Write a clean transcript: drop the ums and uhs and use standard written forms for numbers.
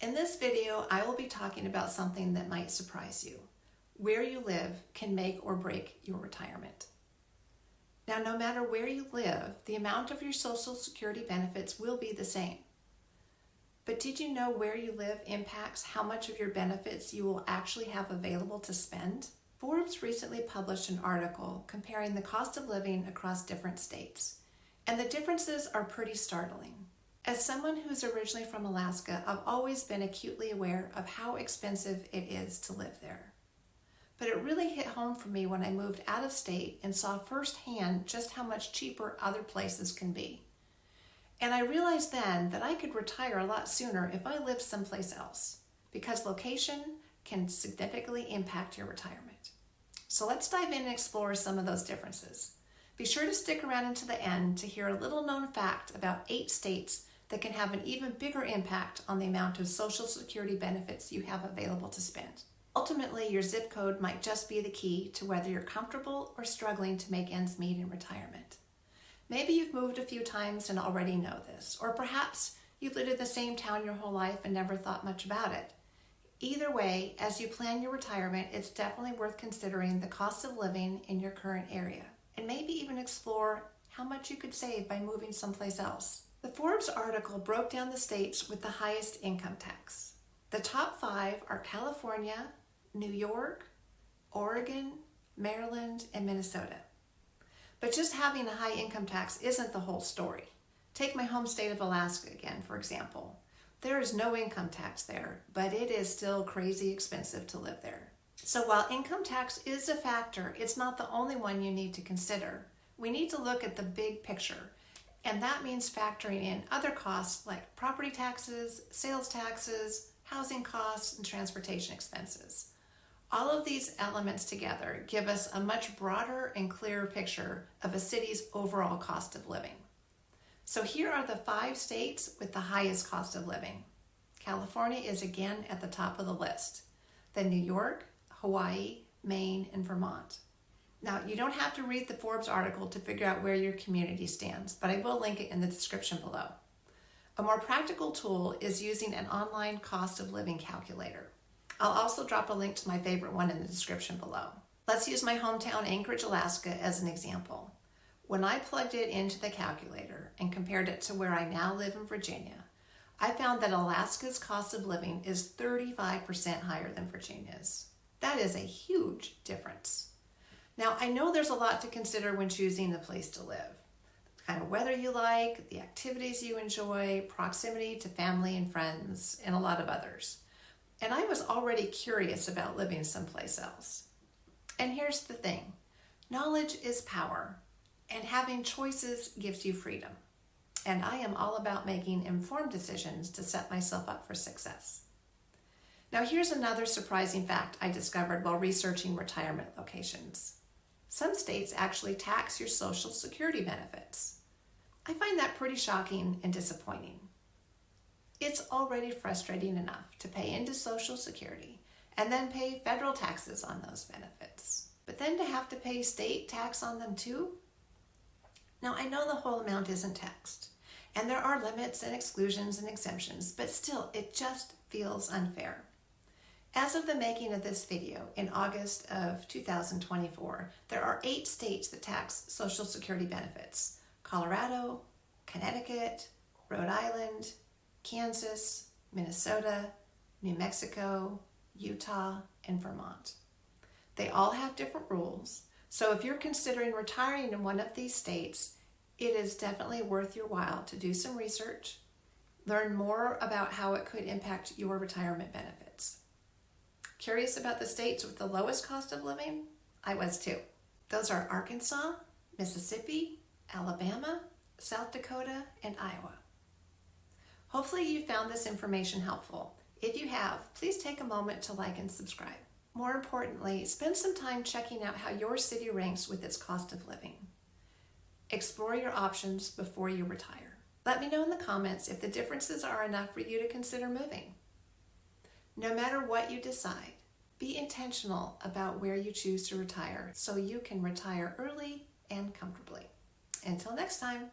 In this video, I will be talking about something that might surprise you. Where you live can make or break your retirement. Now, no matter where you live, the amount of your Social Security benefits will be the same. But did you know where you live impacts how much of your benefits you will actually have available to spend? Forbes recently published an article comparing the cost of living across different states, and the differences are pretty startling. As someone who's originally from Alaska, I've always been acutely aware of how expensive it is to live there. But it really hit home for me when I moved out of state and saw firsthand just how much cheaper other places can be. And I realized then that I could retire a lot sooner if I lived someplace else, because location can significantly impact your retirement. So let's dive in and explore some of those differences. Be sure to stick around until the end to hear a little known fact about 8 states that can have an even bigger impact on the amount of Social Security benefits you have available to spend. Ultimately, your zip code might just be the key to whether you're comfortable or struggling to make ends meet in retirement. Maybe you've moved a few times and already know this, or perhaps you've lived in the same town your whole life and never thought much about it. Either way, as you plan your retirement, it's definitely worth considering the cost of living in your current area, and maybe even explore how much you could save by moving someplace else. The Forbes article broke down the states with the highest income tax. The top 5 are California, New York, Oregon, Maryland, and Minnesota. But just having a high income tax isn't the whole story. Take my home state of Alaska again, for example. There is no income tax there, but it is still crazy expensive to live there. So while income tax is a factor, it's not the only one you need to consider. We need to look at the big picture, and that means factoring in other costs like property taxes, sales taxes, housing costs, and transportation expenses. All of these elements together give us a much broader and clearer picture of a city's overall cost of living. So here are the 5 states with the highest cost of living. California is again at the top of the list. Then New York, Hawaii, Maine, and Vermont. Now, you don't have to read the Forbes article to figure out where your community stands, but I will link it in the description below. A more practical tool is using an online cost of living calculator. I'll also drop a link to my favorite one in the description below. Let's use my hometown Anchorage, Alaska as an example. When I plugged it into the calculator and compared it to where I now live in Virginia, I found that Alaska's cost of living is 35% higher than Virginia's. That is a huge difference. Now, I know there's a lot to consider when choosing the place to live. The kind of weather you like, the activities you enjoy, proximity to family and friends, and a lot of others. And I was already curious about living someplace else. And here's the thing, knowledge is power, and having choices gives you freedom. And I am all about making informed decisions to set myself up for success. Now here's another surprising fact I discovered while researching retirement locations. Some states actually tax your Social Security benefits. I find that pretty shocking and disappointing. It's already frustrating enough to pay into Social Security and then pay federal taxes on those benefits. But then to have to pay state tax on them too? Now, I know the whole amount isn't taxed, and there are limits and exclusions and exemptions, but still, it just feels unfair. As of the making of this video in August of 2024, there are 8 states that tax Social Security benefits: Colorado, Connecticut, Rhode Island, Kansas, Minnesota, New Mexico, Utah, and Vermont. They all have different rules, so if you're considering retiring in one of these states, it is definitely worth your while to do some research, learn more about how it could impact your retirement benefits. Curious about the states with the lowest cost of living? I was too. Those are Arkansas, Mississippi, Alabama, South Dakota, and Iowa. Hopefully you found this information helpful. If you have, please take a moment to like and subscribe. More importantly, spend some time checking out how your city ranks with its cost of living. Explore your options before you retire. Let me know in the comments if the differences are enough for you to consider moving. No matter what you decide, be intentional about where you choose to retire so you can retire early and comfortably. Until next time.